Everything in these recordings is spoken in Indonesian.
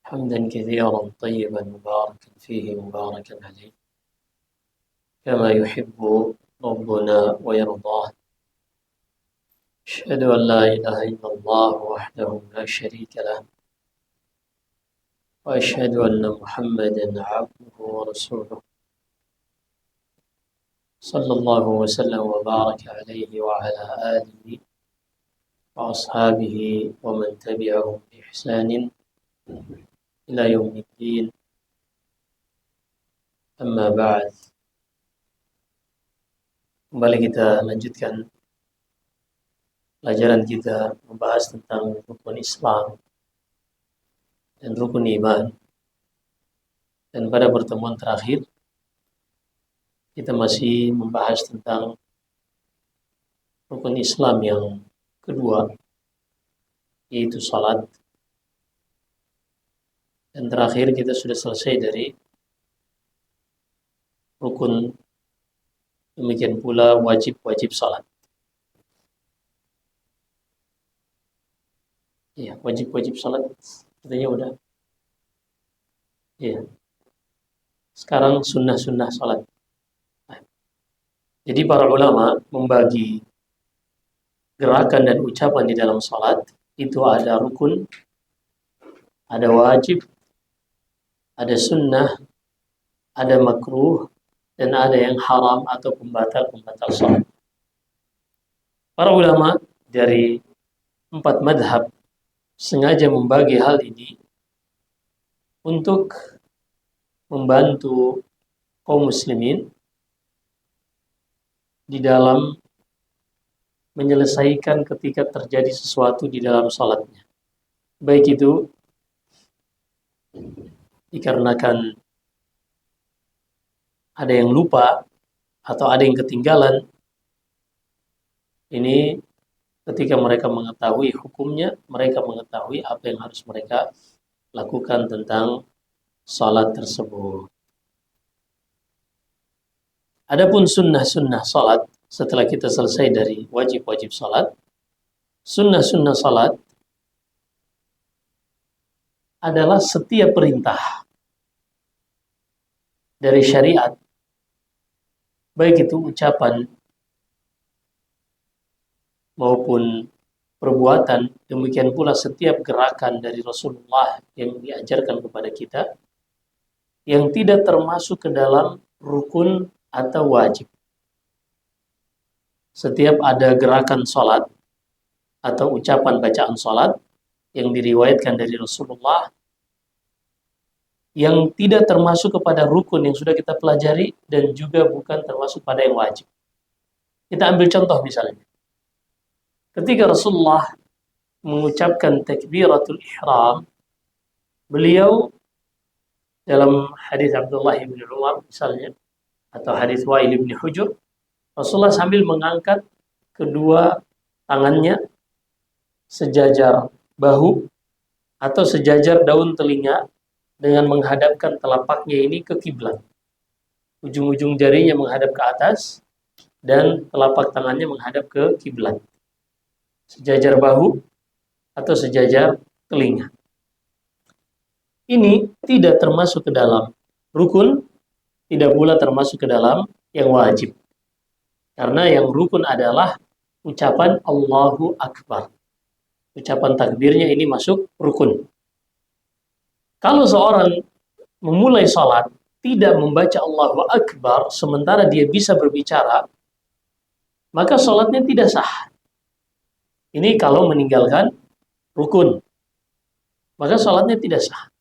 حمدا كثيرا طيبا مباركا فيه مباركا عليه كما يحب ربنا ويرضاه. أشهد أن لا إله إلا الله وحده لا شريك له، وأشهد أن محمدا عبده ورسوله صلى الله وسلم وبارك عليه وعلى آله وأصحابه ومن تبعهم بإحسان إلى يوم الدين. Amma ba'd. Kembali kita lanjutkan pelajaran kita membahas tentang rukun Islam dan rukun iman. Dan pada pertemuan terakhir kita masih membahas tentang rukun Islam yang kedua, yaitu salat. Dan terakhir kita sudah selesai dari rukun, demikian pula wajib-wajib salat. Ya, wajib-wajib salat katanya udah. Ya. Sekarang sunnah-sunnah salat. Jadi para ulama membagi gerakan dan ucapan di dalam salat itu ada rukun, ada wajib, ada sunnah, ada makruh, dan ada yang haram atau pembatal-pembatal salat. Para ulama dari 4 madhab sengaja membagi hal ini untuk membantu kaum muslimin di dalam menyelesaikan ketika terjadi sesuatu di dalam salatnya. Baik itu dikarenakan ada yang lupa atau ada yang ketinggalan. Ini ketika mereka mengetahui hukumnya, mereka mengetahui apa yang harus mereka lakukan tentang salat tersebut. Adapun sunnah-sunnah salat, setelah kita selesai dari wajib-wajib salat, sunnah-sunnah salat adalah setiap perintah dari syariat, baik itu ucapan maupun perbuatan, demikian pula setiap gerakan dari Rasulullah yang diajarkan kepada kita, yang tidak termasuk ke dalam rukun atau wajib. Setiap ada gerakan salat atau ucapan bacaan salat yang diriwayatkan dari Rasulullah yang tidak termasuk kepada rukun yang sudah kita pelajari dan juga bukan termasuk pada yang wajib. Kita ambil contoh misalnya. Ketika Rasulullah mengucapkan takbiratul ihram, beliau dalam hadis Abdullah bin Umar misalnya, atau hadis Wa'il bin Hujur, Rasulullah sambil mengangkat kedua tangannya sejajar bahu atau sejajar daun telinga dengan menghadapkan telapaknya ini ke kiblat. Ujung-ujung jarinya menghadap ke atas dan telapak tangannya menghadap ke kiblat. Sejajar bahu atau sejajar telinga. Ini tidak termasuk ke dalam rukun, tidak pula termasuk ke dalam yang wajib. Karena yang rukun adalah ucapan Allahu Akbar. Ucapan takbirnya ini masuk rukun. Kalau seorang memulai salat tidak membaca Allahu Akbar sementara dia bisa berbicara, maka salatnya tidak sah. Ini kalau meninggalkan rukun, maka salatnya tidak sah.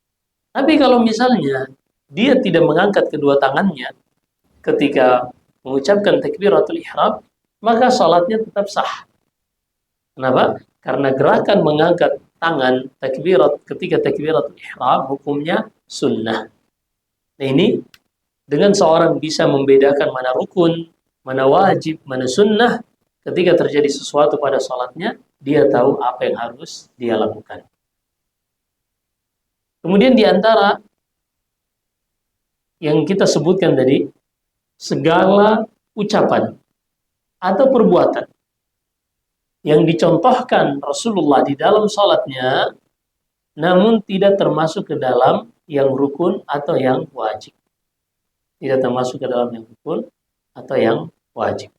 Tapi kalau misalnya dia tidak mengangkat kedua tangannya ketika mengucapkan takbiratul ihram, maka salatnya tetap sah. Kenapa? Karena gerakan mengangkat tangan ketika takbiratul ihram hukumnya sunnah. Nah ini dengan seorang bisa membedakan mana rukun, mana wajib, mana sunnah, ketika terjadi sesuatu pada salatnya, dia tahu apa yang harus dia lakukan. Kemudian di antara yang kita sebutkan tadi, segala ucapan atau perbuatan yang dicontohkan Rasulullah di dalam salatnya namun tidak termasuk ke dalam yang rukun atau yang wajib. Tidak termasuk ke dalam yang rukun atau yang wajib.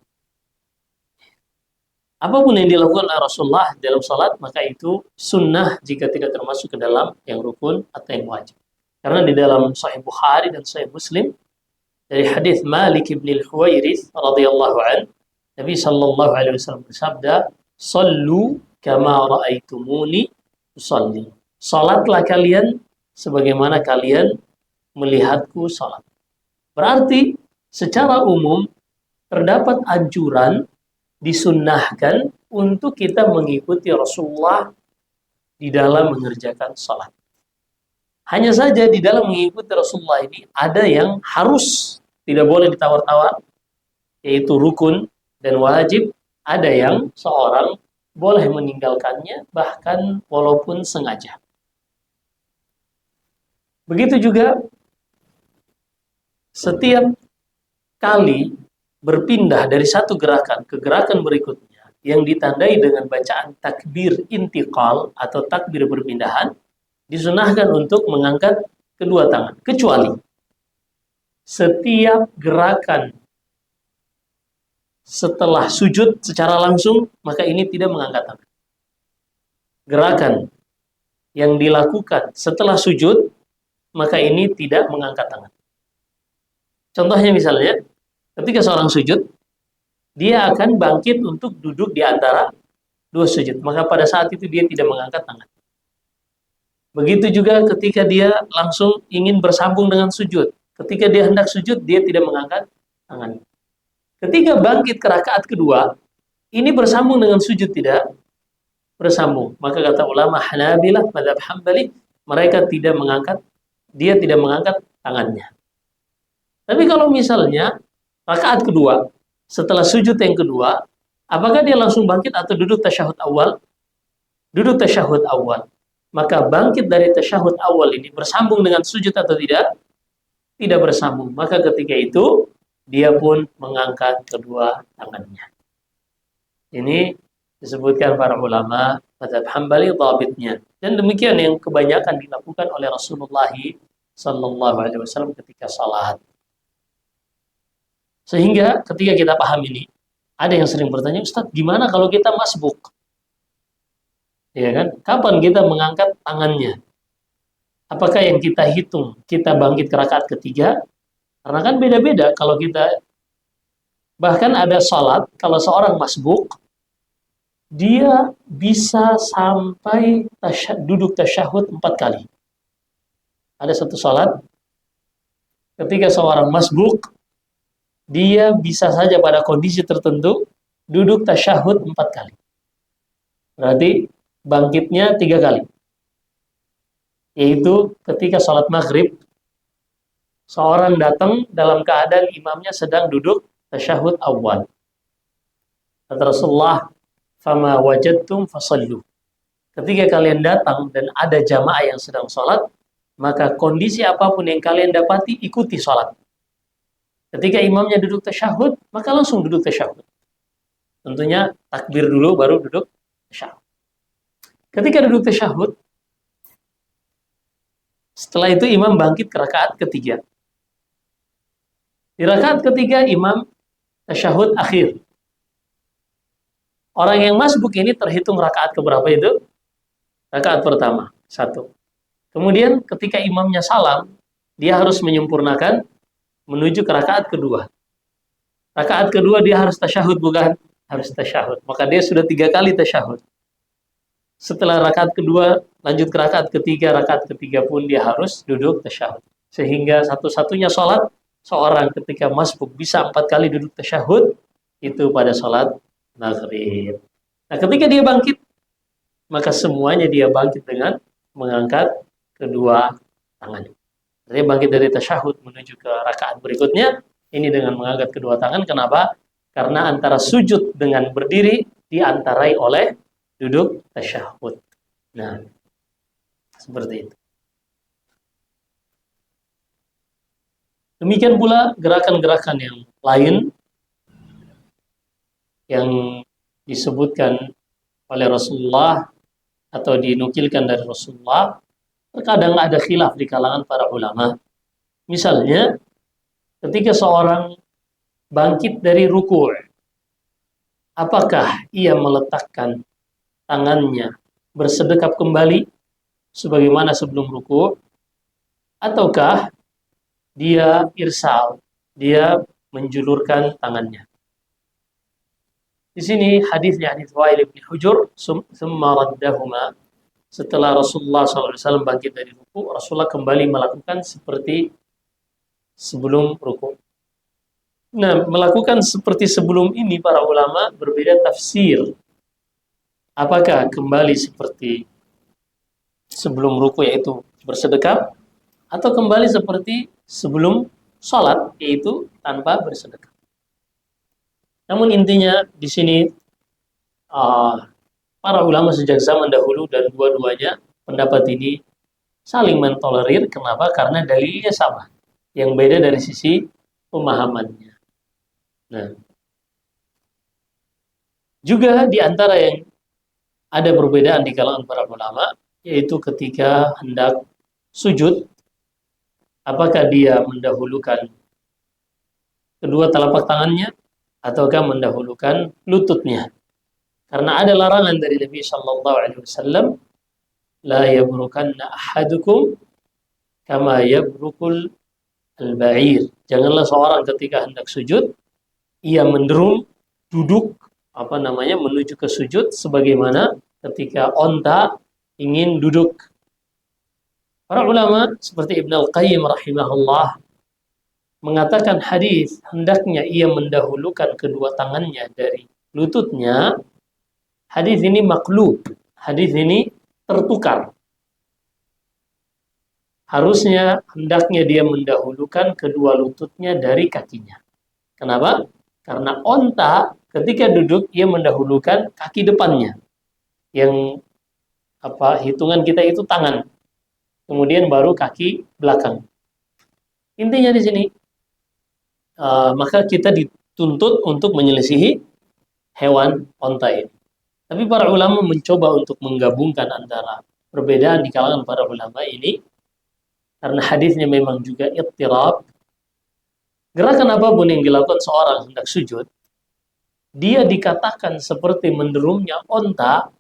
Apapun yang dilakukan oleh Rasulullah dalam salat, maka itu sunnah jika tidak termasuk ke dalam yang rukun atau yang wajib. Karena di dalam Sahih Bukhari dan Sahih Muslim dari hadis Malik bin Al-Huwairits radhiyallahu an, Nabi sallallahu alaihi wasallam bersabda, "Shallu kama raaitumuni usalli." Salatlah kalian sebagaimana kalian melihatku salat. Berarti secara umum terdapat anjuran, disunnahkan untuk kita mengikuti Rasulullah di dalam mengerjakan salat. Hanya saja di dalam mengikuti Rasulullah ini ada yang harus, tidak boleh ditawar-tawar, yaitu rukun dan wajib. Ada yang seorang boleh meninggalkannya bahkan walaupun sengaja. Begitu juga setiap kali berpindah dari satu gerakan ke gerakan berikutnya yang ditandai dengan bacaan takbir intiqal atau takbir perpindahan, disunahkan untuk mengangkat kedua tangan, kecuali setiap gerakan setelah sujud secara langsung, maka ini tidak mengangkat tangan. Gerakan yang dilakukan setelah sujud, maka ini tidak mengangkat tangan. Contohnya misalnya, ketika seorang sujud, dia akan bangkit untuk duduk di antara dua sujud. Maka pada saat itu dia tidak mengangkat tangan. Begitu juga ketika dia langsung ingin bersambung dengan sujud. Ketika dia hendak sujud, dia tidak mengangkat tangan. Ketika bangkit ke rakaat kedua, ini bersambung dengan sujud tidak? Bersambung. Maka kata ulama Hanabilah, mazhab Hambali, mereka tidak mengangkat, dia tidak mengangkat tangannya. Tapi kalau misalnya rakaat kedua, setelah sujud yang kedua, apakah dia langsung bangkit atau duduk tasyahud awal? Duduk tasyahud awal. Maka bangkit dari tasyahud awal ini bersambung dengan sujud atau tidak? Tidak bersambung. Maka ketika itu, dia pun mengangkat kedua tangannya. Ini disebutkan para ulama mazhab Hambali dhabitnya. Dan demikian yang kebanyakan dilakukan oleh Rasulullah sallallahu alaihi wasallam ketika salat. Sehingga ketika kita paham ini, ada yang sering bertanya, Ustaz, gimana kalau kita masbuk? Ya kan? Kapan kita mengangkat tangannya? Apakah yang kita hitung, kita bangkit ke rakaat ketiga? Karena kan beda-beda kalau kita, bahkan ada salat, kalau seorang masbuk, dia bisa sampai duduk tasyahud 4 kali. Ada satu salat, ketika seorang masbuk, dia bisa saja pada kondisi tertentu duduk tasyahud 4 kali. Berarti bangkitnya 3 kali. Yaitu ketika sholat maghrib, seorang datang dalam keadaan imamnya sedang duduk tasyahud awal. Kata Rasulullah, "Fama wajadtum fasallu." Ketika kalian datang dan ada jamaah yang sedang sholat, maka kondisi apapun yang kalian dapati, ikuti sholat. Ketika imamnya duduk tasyahud, maka langsung duduk tasyahud. Tentunya takbir dulu, baru duduk tasyahud. Ketika duduk tasyahud, setelah itu imam bangkit ke rakaat ketiga. Di rakaat ketiga, imam tasyahud akhir. Orang yang masbuk ini terhitung rakaat keberapa itu? Rakaat pertama, 1. Kemudian ketika imamnya salam, dia harus menyempurnakan menuju ke rakaat kedua. Rakaat kedua dia harus tasyahud, bukan? Harus tasyahud. Maka dia sudah 3 kali tasyahud. Setelah rakaat kedua, lanjut ke rakaat ketiga pun dia harus duduk tasyahud. Sehingga satu-satunya sholat, seorang ketika masbuk bisa 4 kali duduk tasyahud, itu pada sholat maghrib. Nah, ketika dia bangkit, maka semuanya dia bangkit dengan mengangkat kedua tangan. Dia bangkit dari tasyahud menuju ke rakaat berikutnya, ini dengan mengangkat kedua tangan. Kenapa? Karena antara sujud dengan berdiri diantarai oleh duduk tasyahud. Nah, seperti itu. Demikian pula gerakan-gerakan yang lain yang disebutkan oleh Rasulullah atau dinukilkan dari Rasulullah, terkadang ada khilaf di kalangan para ulama. Misalnya, ketika seorang bangkit dari ruku', apakah ia meletakkan tangannya bersedekap kembali sebagaimana sebelum ruku', ataukah dia irsal, dia menjulurkan tangannya. Di sini hadisnya hadis Wa'il bin Hujur, summa raddahuma. Setelah Rasulullah SAW bangkit dari ruku', Rasulullah kembali melakukan seperti sebelum ruku'. Nah, melakukan seperti sebelum ini para ulama berbeda tafsir. Apakah kembali seperti sebelum ruku', yaitu bersedekap, atau kembali seperti sebelum sholat, yaitu tanpa bersedekap. Namun intinya di sini para ulama sejak zaman dahulu dan dua-duanya pendapat ini saling mentolerir. Kenapa? Karena dalilnya sama. Yang beda dari sisi pemahamannya. Nah, juga di antara yang ada perbedaan di kalangan para ulama, yaitu ketika hendak sujud, apakah dia mendahulukan kedua telapak tangannya ataukah mendahulukan lututnya. Karena ada larangan dari Nabi sallallahu alaihi wasallam, la yabrukanna ahadukum kama yabrukul al-ba'ir. Janganlah seorang ketika hendak sujud ia menderum duduk menuju ke sujud sebagaimana ketika onta ingin duduk. Para ulama seperti Ibn Al-Qayyim rahimahullah mengatakan hadis hendaknya ia mendahulukan kedua tangannya dari lututnya. Hadis ini maklub, hadis ini tertukar. Harusnya hendaknya dia mendahulukan kedua lututnya dari kakinya. Kenapa? Karena onta ketika duduk ia mendahulukan kaki depannya. Yang hitungan kita itu tangan. Kemudian baru kaki belakang. Intinya di sini maka kita dituntut untuk menyelisihi hewan onta ini. Tapi para ulama mencoba untuk menggabungkan antara perbedaan di kalangan para ulama ini karena hadisnya memang juga ittirab. Gerakan apapun yang dilakukan seorang hendak sujud, dia dikatakan seperti menderumnya onta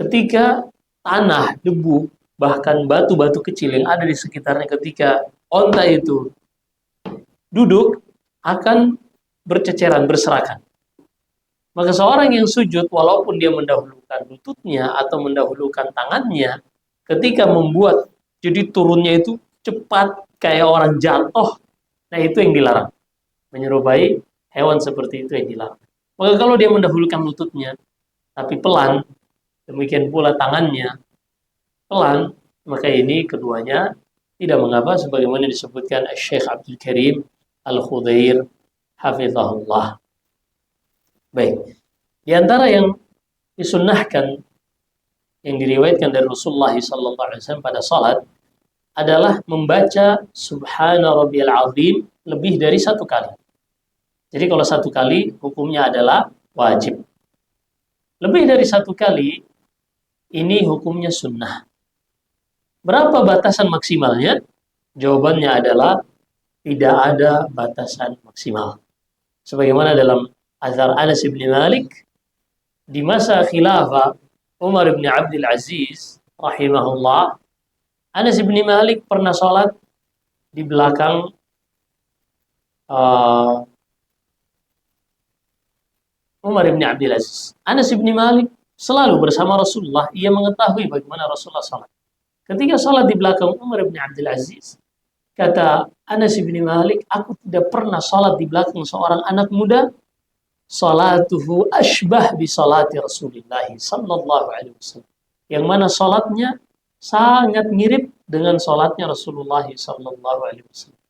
ketika tanah, debu, bahkan batu-batu kecil yang ada di sekitarnya ketika onta itu duduk akan berceceran, berserakan. Maka seorang yang sujud, walaupun dia mendahulukan lututnya atau mendahulukan tangannya, ketika membuat jadi turunnya itu cepat kayak orang jatuh, nah itu yang dilarang. Menyerupai hewan seperti itu yang dilarang. Maka kalau dia mendahulukan lututnya, tapi pelan, demikian pula tangannya pelan, maka ini keduanya tidak mengapa, sebagaimana disebutkan Syekh Abdul Karim Al-Khudair hafizahullah. Baik, di antara yang disunnahkan yang diriwayatkan dari Rasulullah SAW pada salat adalah membaca Subhana Rabbiyal Azim lebih dari satu kali. Jadi kalau satu kali hukumnya adalah wajib. Lebih dari satu kali ini hukumnya sunnah. Berapa batasan maksimalnya? Jawabannya adalah tidak ada batasan maksimal. Sebagaimana dalam Azhar Anas bin Malik di masa khilafah Umar bin Abdul Aziz rahimahullah, Anas bin Malik pernah sholat di belakang Umar bin Abdul Aziz. Anas bin Malik selalu bersama Rasulullah, ia mengetahui bagaimana Rasulullah sholat. Ketika sholat di belakang Umar bin Abdul Aziz, kata Anas bin Malik, aku tidak pernah sholat di belakang seorang anak muda salatuhu ashbah bi salati Rasulillah sallallahu alaihi wasallam, yang mana salatnya sangat mirip dengan salatnya Rasulullah sallallahu alaihi wasallam.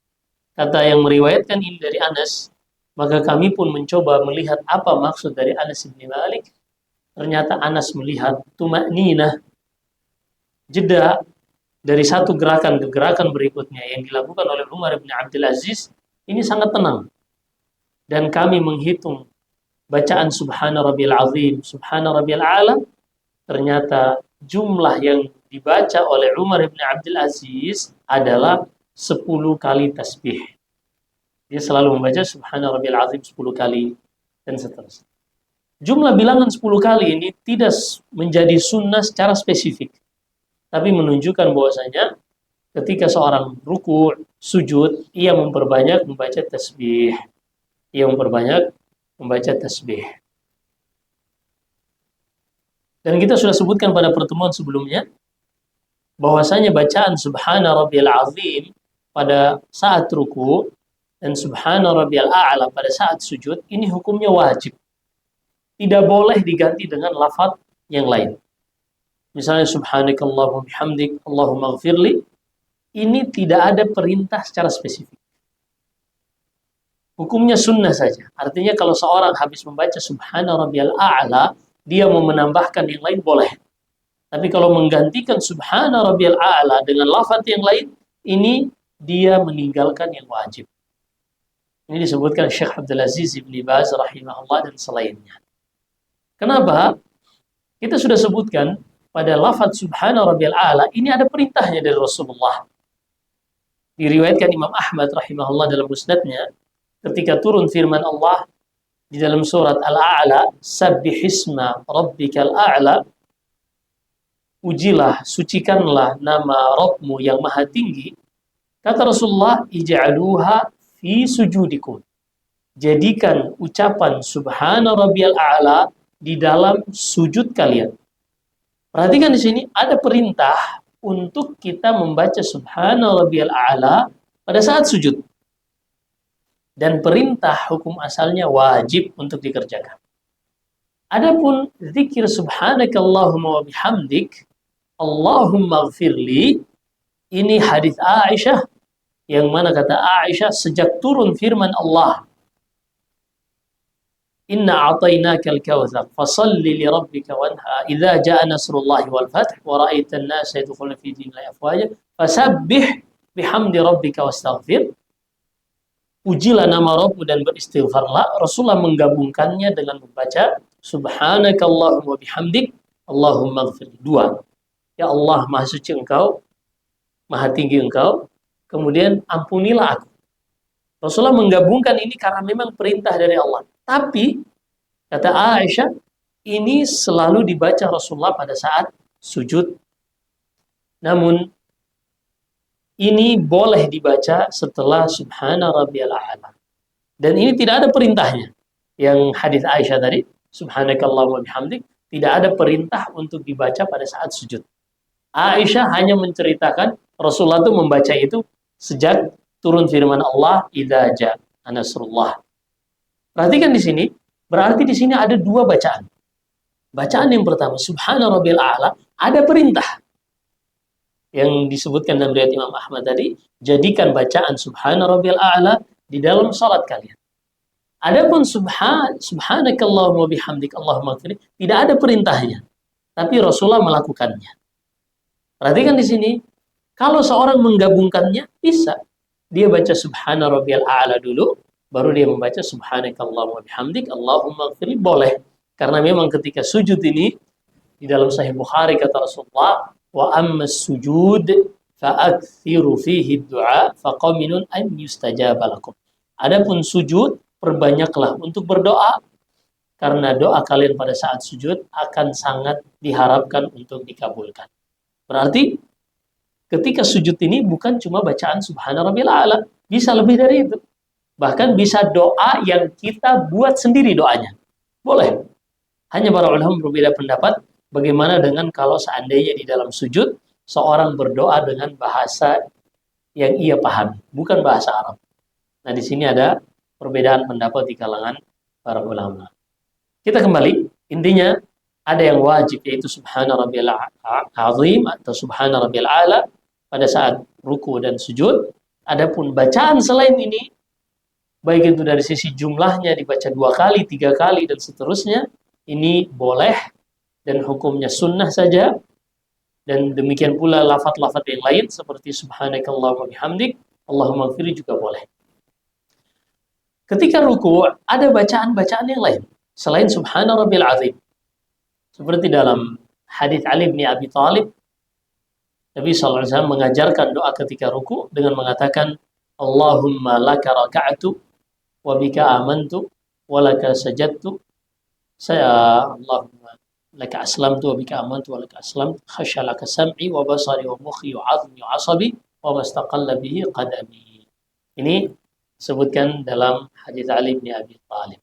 Kata yang meriwayatkan ini dari Anas, maka kami pun mencoba melihat apa maksud dari Anas bin Malik. Ternyata Anas melihat tuma'ninah, jeda dari satu gerakan ke gerakan berikutnya yang dilakukan oleh Umar bin Abdul Aziz ini sangat tenang. Dan kami menghitung bacaan Subhana Rabbiyal Azim, Subhana Rabbiyal A'la, ternyata jumlah yang dibaca oleh Umar bin Abdul Aziz adalah 10 kali tasbih. Dia selalu membaca Subhana Rabbiyal Azim 10 kali dan seterusnya. Jumlah bilangan 10 kali ini tidak menjadi sunnah secara spesifik, tapi menunjukkan bahwasanya ketika seorang ruku, sujud, ia memperbanyak membaca tasbih. Ia memperbanyak membaca tasbih. Dan kita sudah sebutkan pada pertemuan sebelumnya bahwasanya bacaan Subhana Rabbiyal Azim pada saat ruku dan Subhana Rabbiyal A'la pada saat sujud ini hukumnya wajib. Tidak boleh diganti dengan lafaz yang lain. Misalnya subhanakallahumma bihamdik Allahumma ighfirli, ini tidak ada perintah secara spesifik. Hukumnya sunnah saja. Artinya kalau seorang habis membaca Subhana Rabbiyal A'la, dia mau menambahkan yang lain boleh. Tapi kalau menggantikan Subhana Rabbiyal A'la dengan lafaz yang lain, ini dia meninggalkan yang wajib. Ini disebutkan Syekh Abdul Aziz Ibn Baz rahimahullah dan selainnya. Kenapa? Kita sudah sebutkan pada lafaz Subhana Rabbiyal A'la ini ada perintahnya dari Rasulullah. Diriwayatkan Imam Ahmad rahimahullah dalam musnadnya ketika turun firman Allah di dalam surat Al-A'la, Sabbihisma Rabbikal A'la, ujilah, sucikanlah nama Rabbmu yang maha tinggi. Kata Rasulullah, ij'aluha fi sujudikum. Jadikan ucapan Subhana Rabbiyal A'la di dalam sujud kalian. Perhatikan di sini ada perintah untuk kita membaca Subhana Rabbiyal A'la pada saat sujud. Dan perintah hukum asalnya wajib untuk dikerjakan. Adapun zikir subhanakallahumma wa bihamdik Allahumma ighfirli, ini hadis Aisyah yang mana kata Aisyah sejak turun firman Allah, Inna a'tainakal kautsar fasalli li rabbika wanha idza jaa nasrullahi wal fath wa ra'aitan nasa yadkhuluna fi dinillahi afwaja fasabbih bihamdi rabbika wastaghfir. Ujilah nama Rabbmu dan beristighfarlah. Rasulullah menggabungkannya dengan membaca Subhanakallahumma bihamdik Allahumma ighfir. Dua. Ya Allah, maha suci Engkau, maha tinggi Engkau, kemudian ampunilah aku. Rasulullah menggabungkan ini karena memang perintah dari Allah. Tapi, kata Aisyah, ini selalu dibaca Rasulullah pada saat sujud. Namun, ini boleh dibaca setelah Subhana Rabbiyal A'la. Dan ini tidak ada perintahnya. Yang hadis Aisyah tadi, Subhanakallahumma bihamdik, tidak ada perintah untuk dibaca pada saat sujud. Aisyah hanya menceritakan Rasulullah itu membaca itu sejak turun firman Allah, idza jaa nasrullah. Perhatikan di sini, berarti di sini ada dua bacaan. Bacaan yang pertama, Subhana Rabbiyal A'la, ada perintah. Yang disebutkan dalam riwayat Imam Ahmad tadi, jadikan bacaan Subhana Rabbiyal A'la di dalam salat kalian. Adapun subhanakallahumma bihamdik Allahumma ighfir, tidak ada perintahnya. Tapi Rasulullah melakukannya. Perhatikan di sini, kalau seorang menggabungkannya bisa. Dia baca Subhana Rabbiyal A'la dulu, baru dia membaca subhanakallahumma bihamdik Allahumma ighfir, boleh. Karena memang ketika sujud ini di dalam Sahih Bukhari kata Rasulullah, wa amma sujud fa'akthiru fihi du'a faqaminun an yustajaba lakum. Adapun sujud, perbanyaklah untuk berdoa karena doa kalian pada saat sujud akan sangat diharapkan untuk dikabulkan. Berarti ketika sujud ini bukan cuma bacaan Subhana Rabbiyal A'la, bisa lebih dari itu. Bahkan bisa doa yang kita buat sendiri doanya. Boleh. Hanya para ulama berbeda pendapat bagaimana dengan kalau seandainya di dalam sujud seorang berdoa dengan bahasa yang ia pahami, bukan bahasa Arab. Nah, di sini ada perbedaan pendapat di kalangan para ulama. Kita kembali, intinya ada yang wajib yaitu Subhana Rabbiyal Azim atau Subhana Rabbiyal A'la pada saat ruku dan sujud. Adapun bacaan selain ini, baik itu dari sisi jumlahnya dibaca 2 kali, 3 kali dan seterusnya, ini boleh dan hukumnya sunnah saja. Dan demikian pula lafaz-lafaz yang lain seperti subhanakallahumma bihamdik Allahumma ighfir juga boleh. Ketika ruku ada bacaan-bacaan yang lain selain Subhana Rabbiyal Azim. Seperti dalam hadis Ali bin Abi Thalib Nabi SAW mengajarkan doa ketika ruku dengan mengatakan, Allahumma laka raka'atu wa bika amantu wa laka sajadtu. Saya Allahumma laka aslamtu wa bika amantu wa laka aslamtu khasyalaka sam'i wa basari wa mukhi wa 'azmi wa 'asabi wa mastaqalla bihi qadami. Ini disebutkan dalam hadis Ali bin Abi Thalib.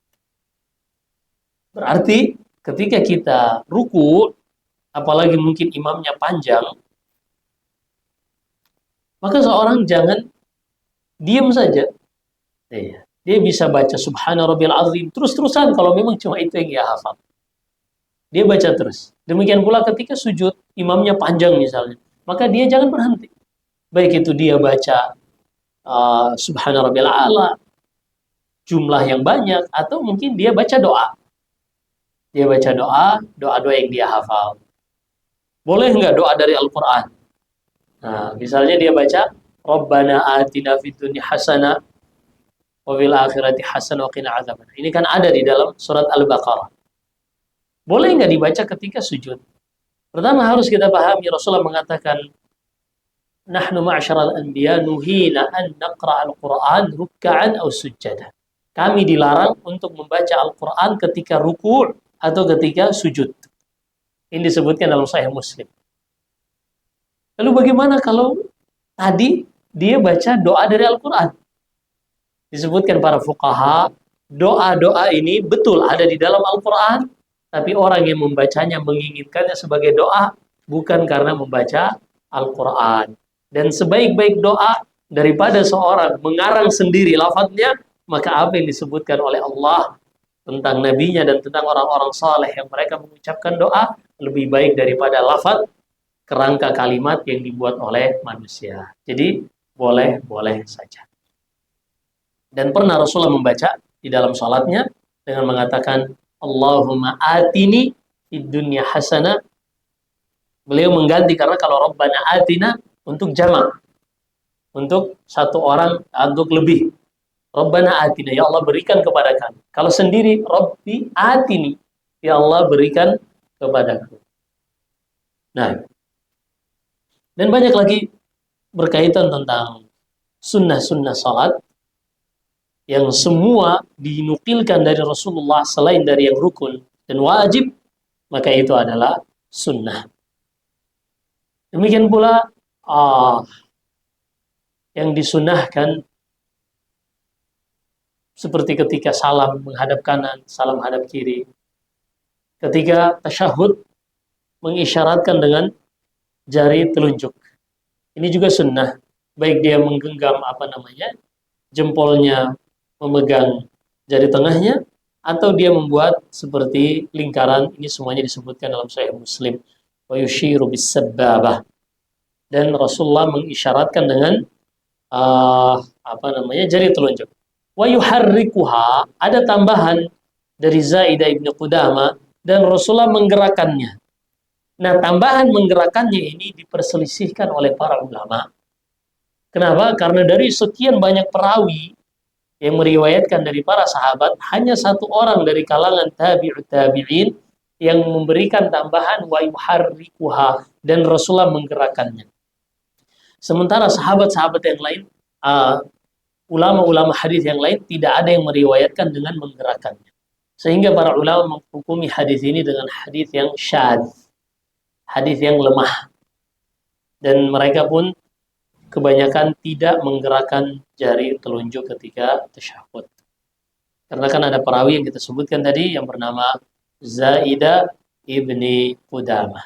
Berarti ketika kita ruku, apalagi mungkin imamnya panjang, maka seorang jangan diam saja. Dia bisa baca Subhana Rabbil Azim terus-terusan kalau memang cuma itu yang dia hafal. Dia baca terus. Demikian pula ketika sujud, imamnya panjang misalnya, maka dia jangan berhenti. Baik itu dia baca Subhana Rabbil A'la, jumlah yang banyak, atau mungkin dia baca doa. Dia baca doa-doa yang dia hafal. Boleh nggak doa dari Al-Quran? Nah, misalnya dia baca, Rabbana atina fid dunya hasanah wa fil akhirati hasanah wa qina adzabannar. Ini kan ada di dalam surat Al-Baqarah. Boleh nggak dibaca ketika sujud? Pertama harus kita pahami, Rasulullah mengatakan, Nahnu ma'asyaral anbiya nuhina an naqra al-Qur'an rukka'an aw sujjada. Kami dilarang untuk membaca Al-Quran ketika ruku' atau ketika sujud. Ini disebutkan dalam Sahih Muslim. Lalu bagaimana kalau tadi dia baca doa dari Al-Quran? Disebutkan para fuqaha, doa-doa ini betul ada di dalam Al-Quran, tapi orang yang membacanya menginginkannya sebagai doa, bukan karena membaca Al-Quran. Dan sebaik-baik doa daripada seorang mengarang sendiri lafadznya, maka apa yang disebutkan oleh Allah tentang nabinya dan tentang orang-orang saleh yang mereka mengucapkan doa lebih baik daripada lafaz kerangka kalimat yang dibuat oleh manusia. Jadi boleh-boleh saja. Dan pernah Rasulullah membaca di dalam salatnya dengan mengatakan Allahumma atini fid dunya hasanah. Beliau mengganti karena kalau Rabbana atina untuk jamak, untuk satu orang, untuk lebih. Rabbana atina, ya Allah berikan kepada kami. Kalau sendiri, Rabbi atini, ya Allah berikan kepadaku. Nah, dan banyak lagi berkaitan tentang sunnah-sunnah salat yang semua dinukilkan dari Rasulullah selain dari yang rukun dan wajib, maka itu adalah sunnah. Demikian pula yang disunnahkan seperti ketika salam menghadap kanan, salam menghadap kiri. Ketika tasyahud mengisyaratkan dengan jari telunjuk. Ini juga sunnah. Baik dia menggenggam jempolnya memegang jari tengahnya, atau dia membuat seperti lingkaran. Ini semuanya disebutkan dalam Sahih Muslim. Wa yushiru bis-sabbabah. Dan Rasulullah mengisyaratkan dengan jari telunjuk. Wa yuharrikuha, ada tambahan dari Zaidah ibn Qudama, dan Rasulullah menggerakkannya. Nah, tambahan menggerakkannya ini diperselisihkan oleh para ulama. Kenapa? Karena dari sekian banyak perawi yang meriwayatkan dari para sahabat, hanya satu orang dari kalangan tabi'ut tabi'in yang memberikan tambahan wa yuharrikuha, dan Rasulullah menggerakkannya. Sementara sahabat-sahabat yang lain, ulama-ulama hadis yang lain tidak ada yang meriwayatkan dengan menggerakkannya. Sehingga para ulama menghukumi hadis ini dengan hadis yang syadz, hadis yang lemah. Dan mereka pun kebanyakan tidak menggerakkan jari telunjuk ketika tasyahud. Karena kan ada perawi yang kita sebutkan tadi yang bernama Zaidah ibni Qudamah.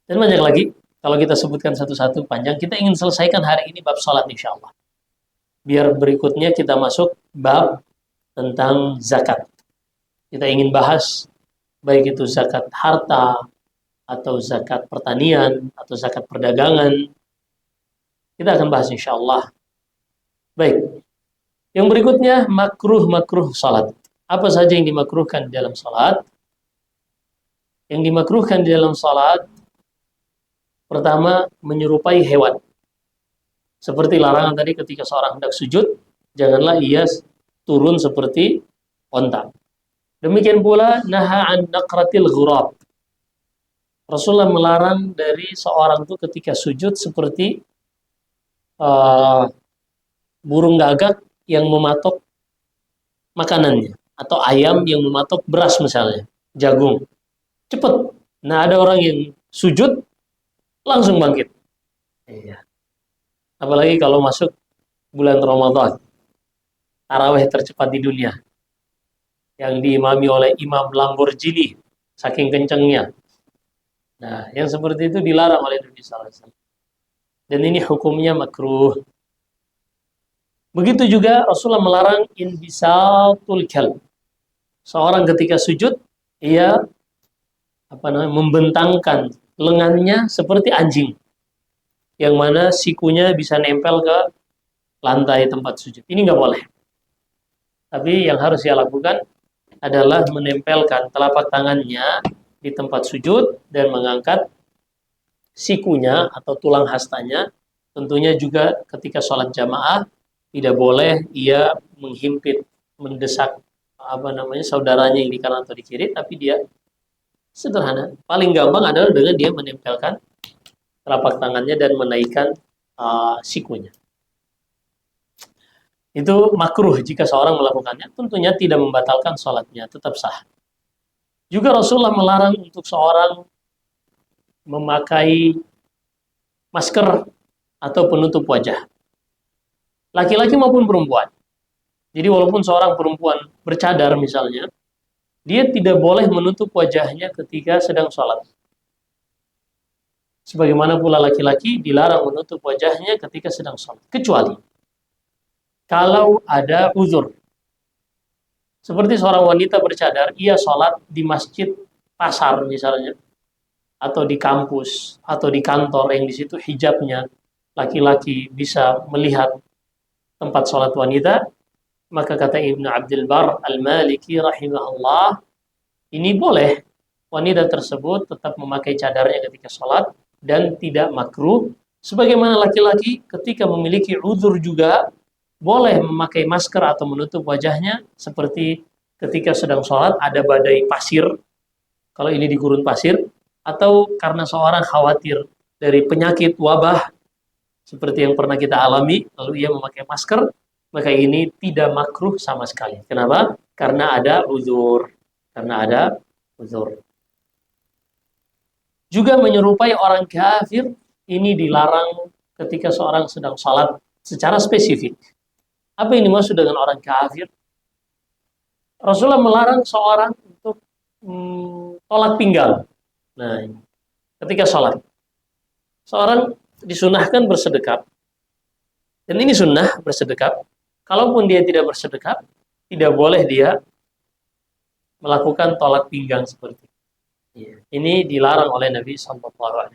Dan banyak lagi. Kalau kita sebutkan satu-satu panjang, kita ingin selesaikan hari ini bab salat insya Allah. Biar berikutnya kita masuk bab tentang zakat. Kita ingin bahas baik itu zakat harta, atau zakat pertanian, atau zakat perdagangan. Kita akan bahas insya Allah. Baik. Yang berikutnya makruh salat. Apa saja yang dimakruhkan di dalam salat? Yang dimakruhkan di dalam salat, pertama, menyerupai hewan. Seperti larangan tadi ketika seorang hendak sujud, janganlah ia turun seperti onta. Demikian pula naha an naqratil ghurab. Rasulullah melarang dari seorang itu ketika sujud seperti uh, burung gagak yang mematok makanannya, atau ayam yang mematok beras misalnya, jagung. Cepet. Nah, ada orang yang sujud langsung bangkit. Iya. Apalagi kalau masuk bulan Ramadan, taraweh tercepat di dunia, yang diimami oleh Imam Lamborghini, saking kencengnya. Nah, yang seperti itu dilarang oleh Nabi SAW. Dan ini hukumnya makruh. Begitu juga Rasulullah melarang inbisatul kalb. Seorang ketika sujud, ia membentangkan lengannya seperti anjing, yang mana sikunya bisa nempel ke lantai tempat sujud. Ini nggak boleh. Tapi yang harus dia lakukan adalah menempelkan telapak tangannya di tempat sujud dan mengangkat sikunya atau tulang hastanya. Tentunya juga ketika sholat jamaah tidak boleh ia menghimpit, mendesak saudaranya yang di kanan atau di kiri, tapi dia sederhana. Paling gampang adalah dengan dia menempelkan telapak tangannya dan menaikkan sikunya. Itu makruh jika seorang melakukannya. Tentunya tidak membatalkan sholatnya, tetap sah. Juga Rasulullah melarang untuk seorang memakai masker atau penutup wajah, laki-laki maupun perempuan. Jadi walaupun seorang perempuan bercadar misalnya, dia tidak boleh menutup wajahnya ketika sedang sholat. Sebagaimana pula laki-laki dilarang menutup wajahnya ketika sedang sholat. Kecuali kalau ada uzur. Seperti seorang wanita bercadar, ia sholat di masjid pasar misalnya, atau di kampus, atau di kantor yang di situ hijabnya laki-laki bisa melihat tempat sholat wanita, maka kata Ibnu Abdul Bar Al-Maliki rahimahullah, ini boleh wanita tersebut tetap memakai cadarnya ketika sholat dan tidak makruh. Sebagaimana laki-laki ketika memiliki uzur juga boleh memakai masker atau menutup wajahnya, seperti ketika sedang sholat ada badai pasir, kalau ini di gurun pasir, atau karena seorang khawatir dari penyakit wabah seperti yang pernah kita alami, lalu ia memakai masker, maka ini tidak makruh sama sekali. Kenapa? Karena ada uzur. Karena ada uzur. Juga menyerupai orang kafir, ini dilarang ketika seorang sedang sholat secara spesifik. Apa yang dimaksud dengan orang kafir? Rasulullah melarang seorang untuk tolak pinggang. Nah, ketika sholat, seorang disunahkan bersedekap. Dan ini sunnah bersedekap. Kalaupun dia tidak bersedekap, tidak boleh dia melakukan tolak pinggang seperti itu. Ini dilarang oleh Nabi SAW.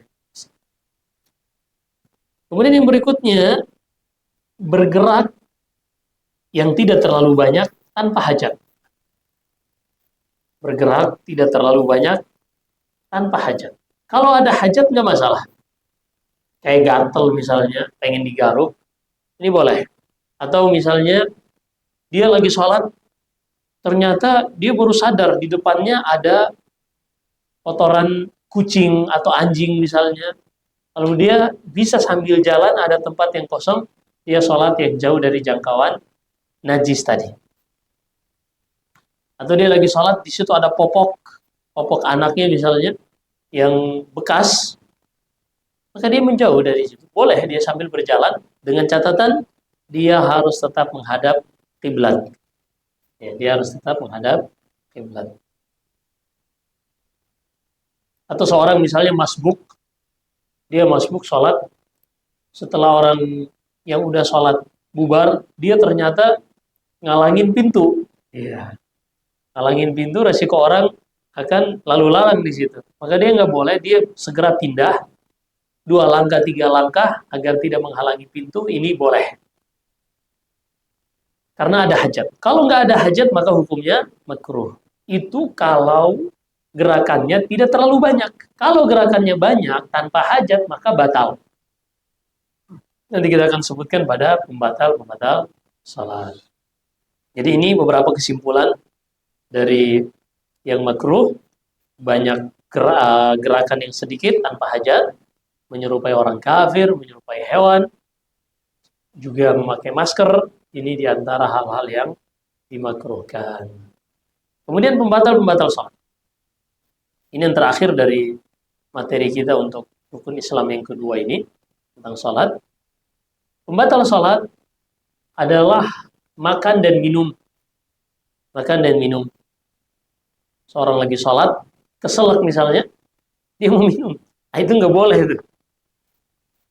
Kemudian yang berikutnya, bergerak yang tidak terlalu banyak tanpa hajat. Bergerak tidak terlalu banyak tanpa hajat. Kalau ada hajat nggak masalah. Kayak gatel misalnya, pengen digaruk, ini boleh. Atau misalnya dia lagi sholat, ternyata dia baru sadar di depannya ada kotoran kucing atau anjing misalnya. Lalu dia bisa sambil jalan, ada tempat yang kosong, dia sholat yang jauh dari jangkauan najis tadi. Atau dia lagi sholat, di situ ada popok anaknya misalnya, yang bekas, maka dia menjauh dari situ. Boleh dia sambil berjalan, dengan catatan dia harus tetap menghadap kiblat. Ya, dia harus tetap menghadap kiblat. Atau seorang misalnya masbuk, dia masbuk sholat, setelah orang yang udah sholat bubar, dia ternyata ngalangin pintu. Iya. Ngalangin pintu, resiko orang akan lalu lalang di situ. Maka dia nggak boleh, dia segera pindah 2 langkah 3 langkah agar tidak menghalangi pintu. Ini boleh. Karena ada hajat. Kalau nggak ada hajat maka hukumnya makruh. Itu kalau gerakannya tidak terlalu banyak. Kalau gerakannya banyak tanpa hajat maka batal. Nanti kita akan sebutkan pada pembatal salat. Jadi ini beberapa kesimpulan dari yang makruh, banyak gerakan yang sedikit tanpa hajat, menyerupai orang kafir, menyerupai hewan, juga memakai masker, ini diantara hal-hal yang dimakruhkan. Kemudian pembatal-pembatal sholat. Ini yang terakhir dari materi kita untuk rukun Islam yang kedua ini, tentang sholat. Pembatal sholat adalah makan dan minum. Makan dan minum. Seorang lagi sholat, keselak misalnya, dia mau minum. Nah, itu nggak boleh itu.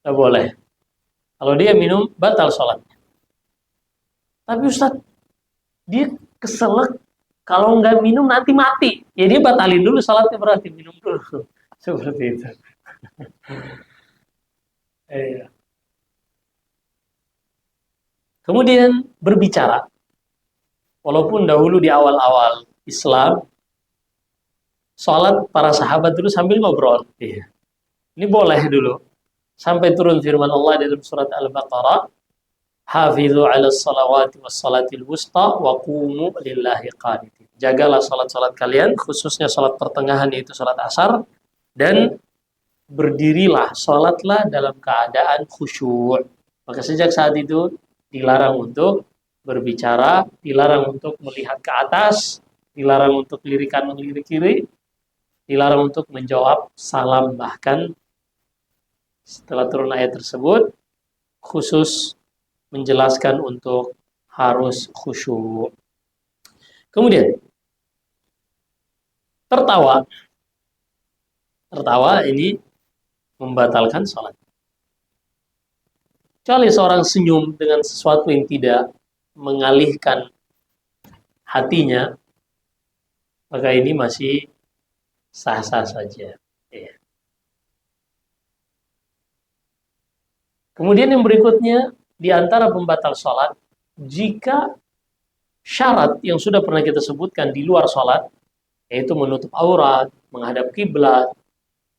Nggak boleh. Kalau dia minum, batal sholatnya. Tapi Ustadz, dia keselak, kalau nggak minum nanti mati. Ya dia batalin dulu sholatnya, berarti minum dulu. Seperti itu. Iya. Kemudian berbicara. Walaupun dahulu di awal-awal Islam, sholat para sahabat dulu sambil ngobrol. Iya. Ini boleh dulu. Sampai turun firman Allah dalam surat Al-Baqarah, Hafizu 'ala salawati was salatil wusta wa qumu lillahi qanitin. Jagalah salat-salat kalian, khususnya salat pertengahan yaitu salat asar, dan berdirilah, salatlah dalam keadaan khusyuk. Maka sejak saat itu dilarang untuk berbicara, dilarang untuk melihat ke atas, dilarang untuk lirik kanan lirik kiri, dilarang untuk menjawab salam, bahkan setelah turun ayat tersebut khusus menjelaskan untuk harus khusyuk. Kemudian tertawa. Tertawa ini membatalkan sholat. Kecuali seorang senyum dengan sesuatu yang tidak mengalihkan hatinya, maka ini masih sah-sah saja. Ya. Kemudian yang berikutnya, di antara pembatal sholat, jika syarat yang sudah pernah kita sebutkan di luar sholat, yaitu menutup aurat, menghadap kiblat,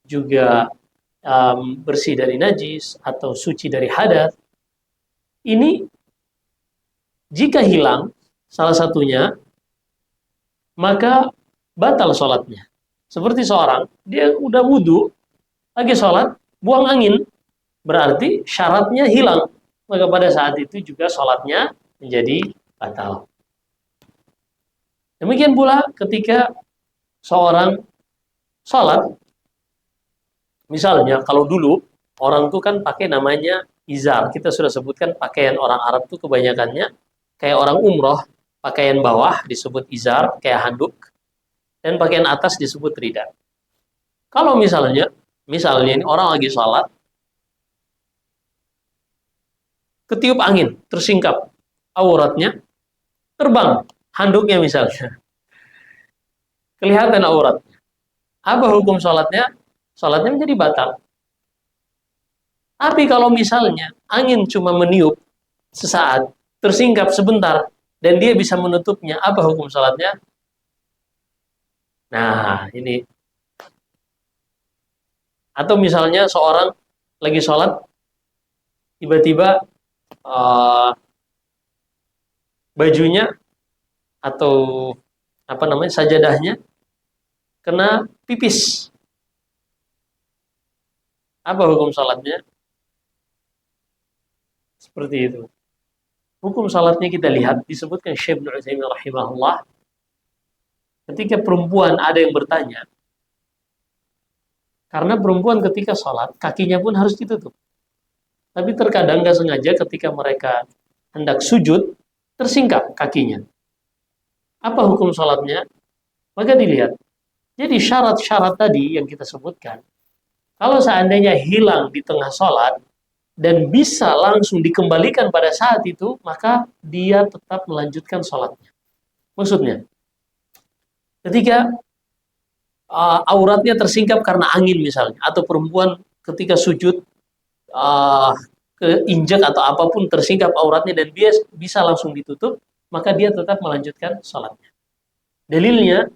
juga bersih dari najis atau suci dari hadas, ini jika hilang salah satunya, maka batal sholatnya. Seperti seorang, dia udah wudhu, lagi sholat, buang angin, berarti syaratnya hilang. Maka pada saat itu juga sholatnya menjadi batal. Demikian pula ketika seorang sholat, misalnya kalau dulu orang tuh kan pakai namanya izar. Kita sudah sebutkan pakaian orang Arab tuh kebanyakannya kayak orang umroh, pakaian bawah disebut izar, kayak handuk, dan pakaian atas disebut ridha. Kalau misalnya ini orang lagi sholat, ketiup angin, tersingkap auratnya, terbang handuknya misalnya, kelihatan auratnya. Apa hukum sholatnya? Sholatnya menjadi batal. Tapi kalau misalnya angin cuma meniup sesaat, tersingkap sebentar, dan dia bisa menutupnya, apa hukum sholatnya? Nah, ini. Atau misalnya seorang lagi sholat, tiba-tiba bajunya atau apa namanya sajadahnya kena pipis. Apa hukum salatnya? Seperti itu. Hukum salatnya kita lihat disebutkan Syekh Ibnu Utsaimin rahimahullah, ketika perempuan ada yang bertanya, karena perempuan ketika sholat kakinya pun harus ditutup. Tapi terkadang nggak sengaja ketika mereka hendak sujud tersingkap kakinya. Apa hukum sholatnya? Maka dilihat. Jadi syarat-syarat tadi yang kita sebutkan, kalau seandainya hilang di tengah sholat dan bisa langsung dikembalikan pada saat itu, maka dia tetap melanjutkan sholatnya. Maksudnya, ketika auratnya tersingkap karena angin misalnya, atau perempuan ketika sujud keinjak atau apapun tersingkap auratnya dan dia bisa langsung ditutup, maka dia tetap melanjutkan sholatnya. Dalilnya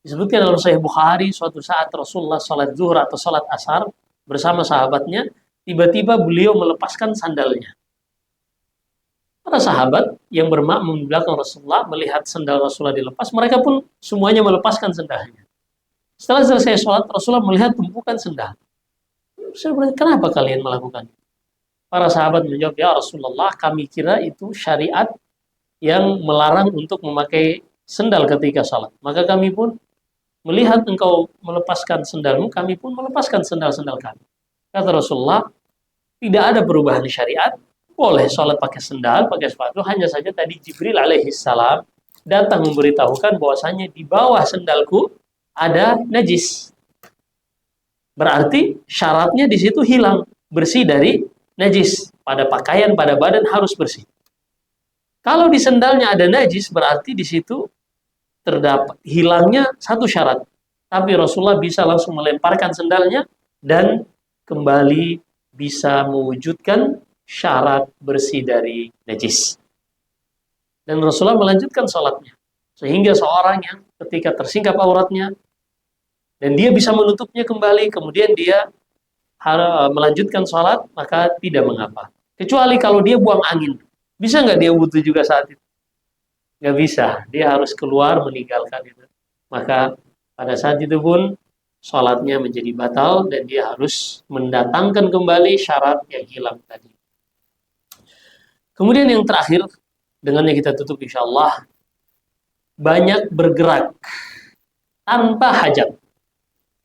disebutkan dalam Sahih Bukhari, suatu saat Rasulullah sholat zuhur atau sholat asar bersama sahabatnya, tiba-tiba beliau melepaskan sandalnya. Para sahabat yang bermakmum di belakang Rasulullah melihat sandal Rasulullah dilepas, mereka pun semuanya melepaskan sandalnya. Setelah selesai sholat, Rasulullah melihat tumpukan sendal. Saya bertanya, kenapa kalian melakukan? Para sahabat menjawab, ya Rasulullah, kami kira itu syariat yang melarang untuk memakai sendal ketika sholat. Maka kami pun melihat engkau melepaskan sendalmu, kami pun melepaskan sendal-sendal kami. Kata Rasulullah, tidak ada perubahan di syariat, boleh sholat pakai sendal, pakai sepatu, hanya saja tadi Jibril alaihissalam datang memberitahukan bahwasanya di bawah sendalku ada najis. Berarti syaratnya di situ hilang, bersih dari najis. Pada pakaian, pada badan harus bersih. Kalau di sendalnya ada najis, berarti di situ terdapat hilangnya satu syarat. Tapi Rasulullah bisa langsung melemparkan sendalnya dan kembali bisa mewujudkan syarat bersih dari najis. Dan Rasulullah melanjutkan sholatnya. Sehingga seorang yang ketika tersingkap auratnya dan dia bisa menutupnya kembali, kemudian dia melanjutkan sholat, maka tidak mengapa. Kecuali kalau dia buang angin. Bisa nggak dia wudhu juga saat itu? Nggak bisa. Dia harus keluar meninggalkan itu. Maka pada saat itu pun sholatnya menjadi batal dan dia harus mendatangkan kembali syarat yang hilang tadi. Kemudian yang terakhir, dengannya kita tutup insya Allah, banyak bergerak tanpa hajat.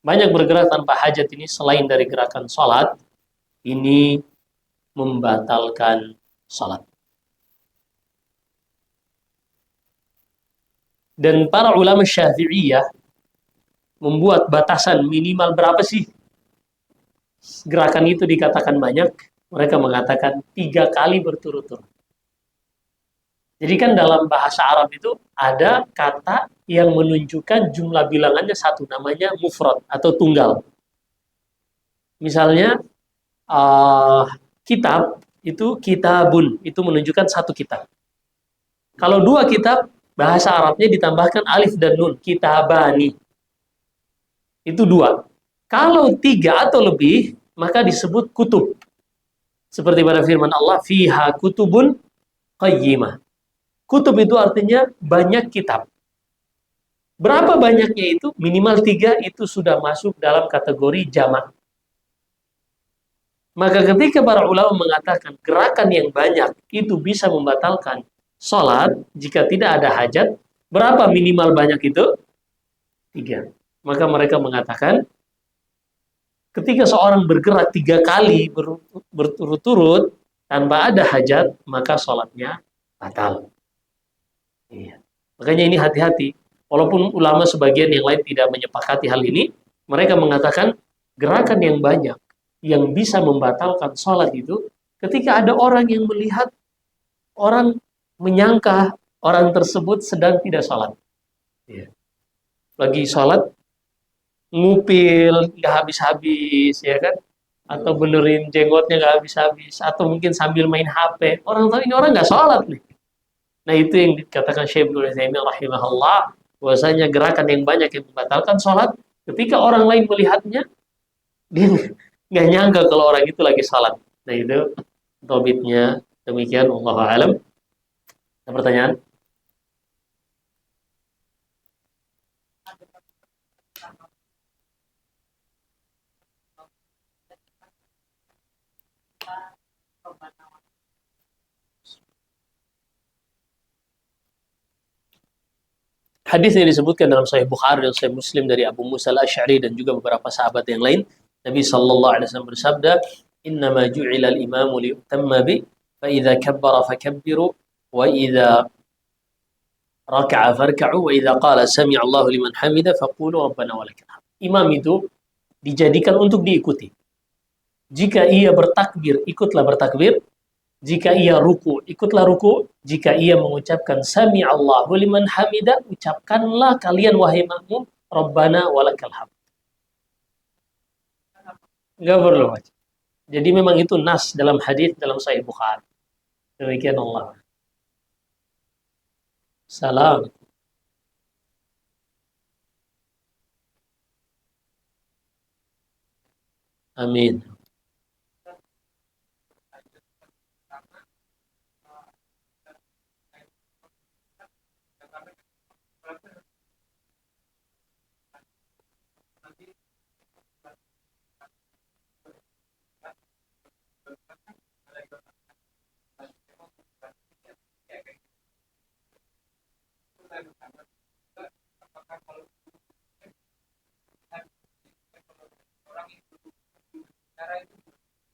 Banyak bergerak tanpa hajat ini selain dari gerakan sholat, ini membatalkan sholat. Dan para ulama Syafi'iyah membuat batasan minimal berapa sih gerakan itu dikatakan banyak. Mereka mengatakan 3 kali berturut-turut. Jadi kan dalam bahasa Arab itu ada kata yang menunjukkan jumlah bilangannya satu, namanya mufrad atau tunggal. Misalnya uh, kitab itu kitabun, itu menunjukkan satu kitab. Kalau 2 kitab, bahasa Arabnya ditambahkan alif dan nun, kitabani. Itu 2. Kalau 3 atau lebih, maka disebut kutub. Seperti pada firman Allah, fiha kutubun qayyimah. Kutub itu artinya banyak kitab. Berapa banyaknya itu? Minimal 3 itu sudah masuk dalam kategori jamak. Maka ketika para ulama mengatakan gerakan yang banyak itu bisa membatalkan sholat jika tidak ada hajat, berapa minimal banyak itu? 3. Maka mereka mengatakan ketika seorang bergerak 3 kali berturut-turut tanpa ada hajat, maka sholatnya batal. Iya. Makanya ini hati-hati. Walaupun ulama sebagian yang lain tidak menyepakati hal ini, mereka mengatakan gerakan yang banyak yang bisa membatalkan sholat itu ketika ada orang yang melihat orang menyangka orang tersebut sedang tidak sholat. Iya. Lagi sholat, ngupil nggak habis-habis, ya kan? Atau benerin jenggotnya nggak habis-habis, atau mungkin sambil main HP. Orang tahu ini orang nggak sholat nih. Nah itu yang dikatakan Syekh Ibnu Utsaimin rahimahullah, bahwasanya gerakan yang banyak yang membatalkan sholat, ketika orang lain melihatnya, dia nggak nyangka kalau orang itu lagi sholat. Nah itu tobitnya demikian. Wallahu alam. Ada pertanyaan? Hadis yang disebutkan dalam Sahih Bukhari dan Sahih Muslim dari Abu Musa al-Asy'ari dan juga beberapa sahabat yang lain, Nabi sallallahu alaihi wasallam bersabda, "Innama ju'ila al-imamu liyutamma bi, fa idza kabbara fakabbiru, wa idza raka'a farka'u, wa idza qala sami'a Allahu liman hamida faqulu rabbana walakal hamd." Imam itu dijadikan untuk diikuti. Jika ia bertakbir, ikutlah bertakbir. Jika ia ruku, ikutlah ruku. Jika ia mengucapkan sami Allahu liman hamida, ucapkanlah kalian wahai makmum, Rabbana walakal hamd. Enggak perlu. Jadi memang itu nas dalam hadis dalam Sahih Bukhari. Demikian Allah. Salam. Amin.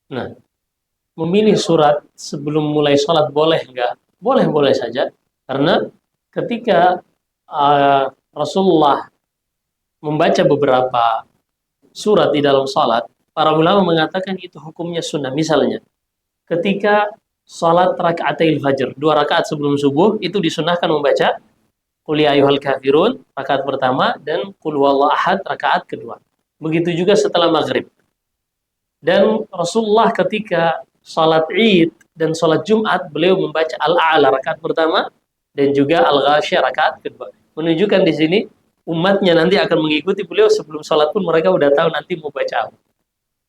Nah, memilih surat sebelum mulai sholat boleh nggak? Boleh-boleh saja. Karena ketika Rasulullah membaca beberapa surat di dalam sholat, para ulama mengatakan itu hukumnya sunnah. Misalnya, ketika sholat rakaatil fajr, 2 rakaat sebelum subuh, itu disunahkan membaca Qul ya ayyuhal kafirun, rakaat pertama, dan Qul huwallahu ahad, rakaat kedua. Begitu juga setelah maghrib. Dan Rasulullah ketika sholat Id dan sholat Jumat, beliau membaca Al-A'la rakaat pertama dan juga Al-Ghasyiyah rakaat kedua. Menunjukkan di sini umatnya nanti akan mengikuti beliau sebelum sholat pun mereka udah tahu nanti mau baca apa.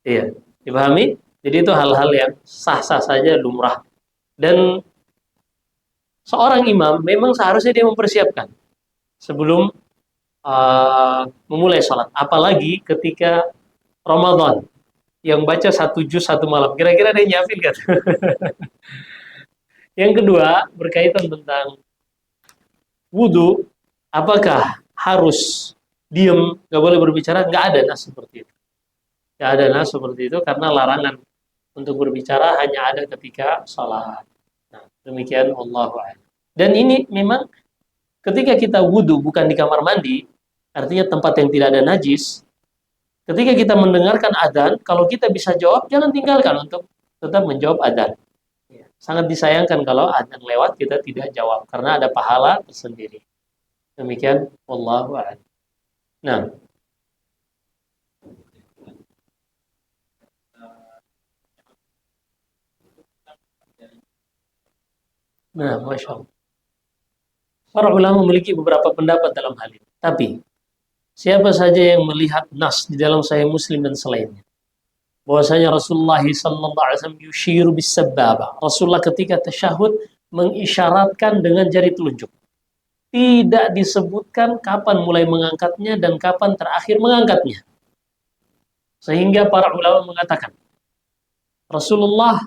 Iya, dipahami? Jadi itu hal-hal yang sah-sah saja lumrah. Dan seorang imam memang seharusnya dia mempersiapkan sebelum memulai sholat. Apalagi ketika Ramadan yang baca 1 juz 1 malam. Kira-kira ada yang nyiapin kan? Yang kedua, berkaitan tentang wudhu, apakah harus diem, nggak boleh berbicara? Nggak ada nas seperti itu. Nggak ada nas seperti itu karena larangan untuk berbicara hanya ada ketika sholat. Nah, demikian Allah. Dan ini memang ketika kita wudhu bukan di kamar mandi, artinya tempat yang tidak ada najis, ketika kita mendengarkan adzan, kalau kita bisa jawab, jangan tinggalkan untuk tetap menjawab adzan. Sangat disayangkan kalau adzan lewat kita tidak jawab karena ada pahala tersendiri. Demikian wallahu a'lam. Nah, Masya Allah. Para ulama memiliki beberapa pendapat dalam hal ini. Tapi siapa saja yang melihat nas di dalam Sahih Muslim dan selainnya, bahwasanya Rasulullah sallallahu alaihi wasallam yushiru bis sababa. Rasulullah ketika tasyahud mengisyaratkan dengan jari telunjuk. Tidak disebutkan kapan mulai mengangkatnya dan kapan terakhir mengangkatnya. Sehingga para ulama mengatakan Rasulullah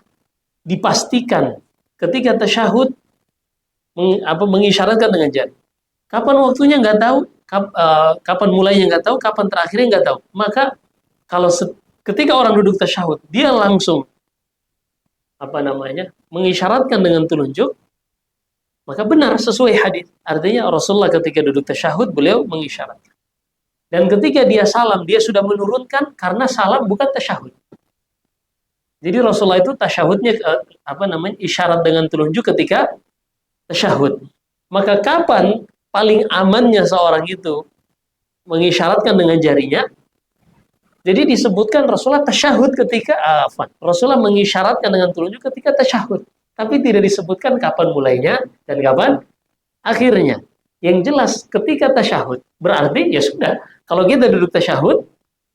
dipastikan ketika tasyahud mengisyaratkan dengan jari. Kapan waktunya nggak tahu, kapan mulainya nggak tahu, kapan terakhirnya nggak tahu. Maka kalau ketika orang duduk tasyahud, dia langsung mengisyaratkan dengan telunjuk, maka benar sesuai hadis. Artinya Rasulullah ketika duduk tasyahud beliau mengisyaratkan. Dan ketika dia salam, dia sudah menurunkan karena salam bukan tasyahud. Jadi Rasulullah itu tasyahudnya isyarat dengan telunjuk ketika tasyahud. Maka kapan paling amannya seorang itu mengisyaratkan dengan jarinya? Jadi disebutkan Rasulullah tasyahud ketika Rasulullah mengisyaratkan dengan telunjuk ketika tasyahud, tapi tidak disebutkan kapan mulainya dan kapan akhirnya. Yang jelas ketika tasyahud berarti ya sudah. Kalau kita duduk tasyahud,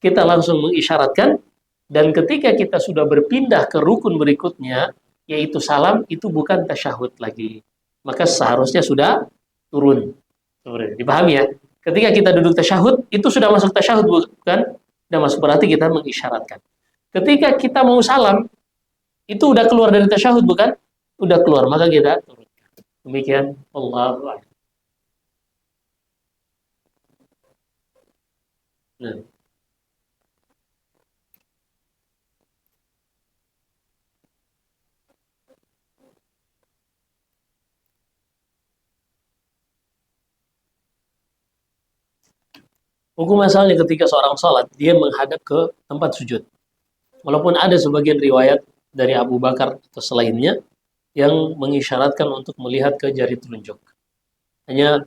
kita langsung mengisyaratkan, dan ketika kita sudah berpindah ke rukun berikutnya, yaitu salam, itu bukan tasyahud lagi. Maka seharusnya sudah turun. Dipahami ya? Ketika kita duduk tasyahud, itu sudah masuk tasyahud bukan? Sudah masuk, berarti kita mengisyaratkan. Ketika kita mau salam, itu udah keluar dari tasyahud bukan? Udah keluar, maka kita turunkan. Demikian Allahu a'lam. Nah. Hukum asalnya ketika seorang sholat, dia menghadap ke tempat sujud. Walaupun ada sebagian riwayat dari Abu Bakar atau selainnya yang mengisyaratkan untuk melihat ke jari telunjuk. Hanya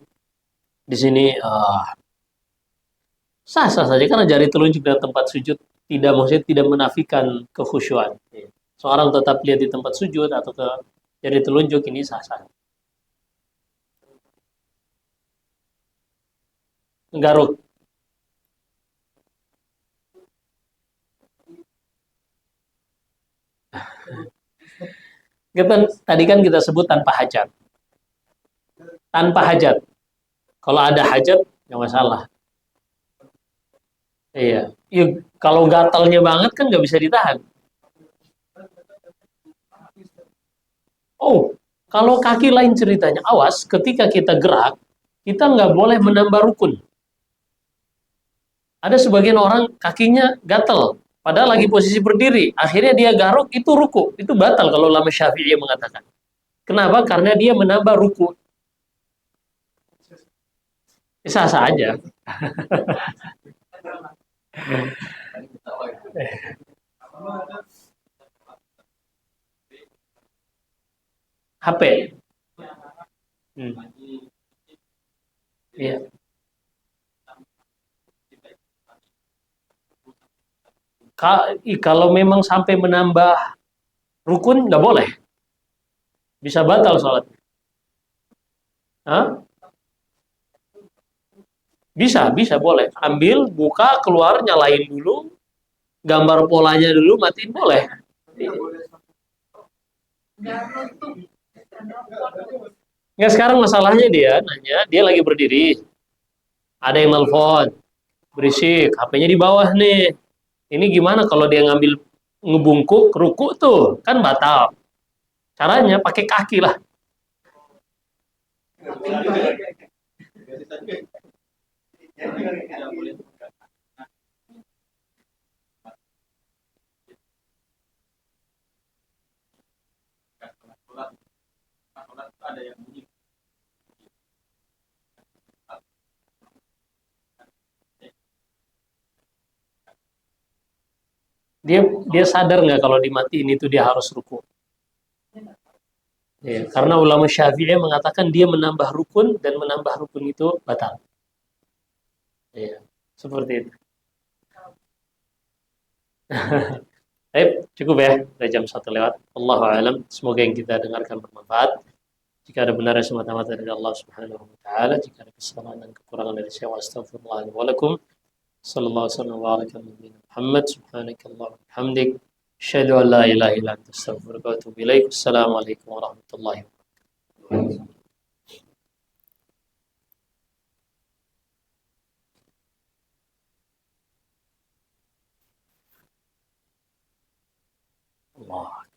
di sini sah-sah saja karena jari telunjuk dan tempat sujud tidak menafikan kekhusyuan. Seorang tetap lihat di tempat sujud atau ke jari telunjuk, ini sah-sah. Garuk. Tadi kan kita sebut tanpa hajat. Tanpa hajat. Kalau ada hajat, nggak masalah. Iya. Ya, kalau gatalnya banget kan nggak bisa ditahan. Oh, kalau kaki lain ceritanya. Awas, ketika kita gerak, kita nggak boleh menambah rukun. Ada sebagian orang kakinya gatal. Padahal lagi posisi berdiri. Akhirnya dia garuk, itu ruku. Itu batal kalau ulama Syafi'i mengatakan. Kenapa? Karena dia menambah ruku. Sah-sah aja. HP. Hmm. Iya. Kalau memang sampai menambah rukun, nggak boleh. Bisa batal sholat. Hah? Bisa, bisa boleh. Ambil, buka, keluar, nyalain dulu, gambar polanya dulu, matiin boleh. Nggak, sekarang masalahnya dia nanya, dia lagi berdiri, ada yang nelfon, berisik, HP-nya di bawah nih. Ini gimana kalau dia ngambil ngebungkuk, ruku tuh, kan batal. Caranya pakai kaki lah. Dia dia sadar nggak kalau dimatiin itu dia harus ruku? Ya, karena ulama Syafi'i mengatakan dia menambah rukun dan menambah rukun itu batal. Ya, seperti itu. Cukup ya, udah jam 1 lewat. Allahu a'lam. Semoga yang kita dengarkan bermanfaat. Jika ada benar semata-mata dari Allah Subhanahu wa taala, jika ada kesalahan dan kekurangan dari saya, astagfirullah wa lakum. Sallallahu alaihi wasallam wa ala nabiyyina Muhammad subhanakallah wa bihamdik asyhadu an la ilaha illa anta astaghfiruka wa atubu ilaik. Assalamualaikum warahmatullahi wabarakatuh.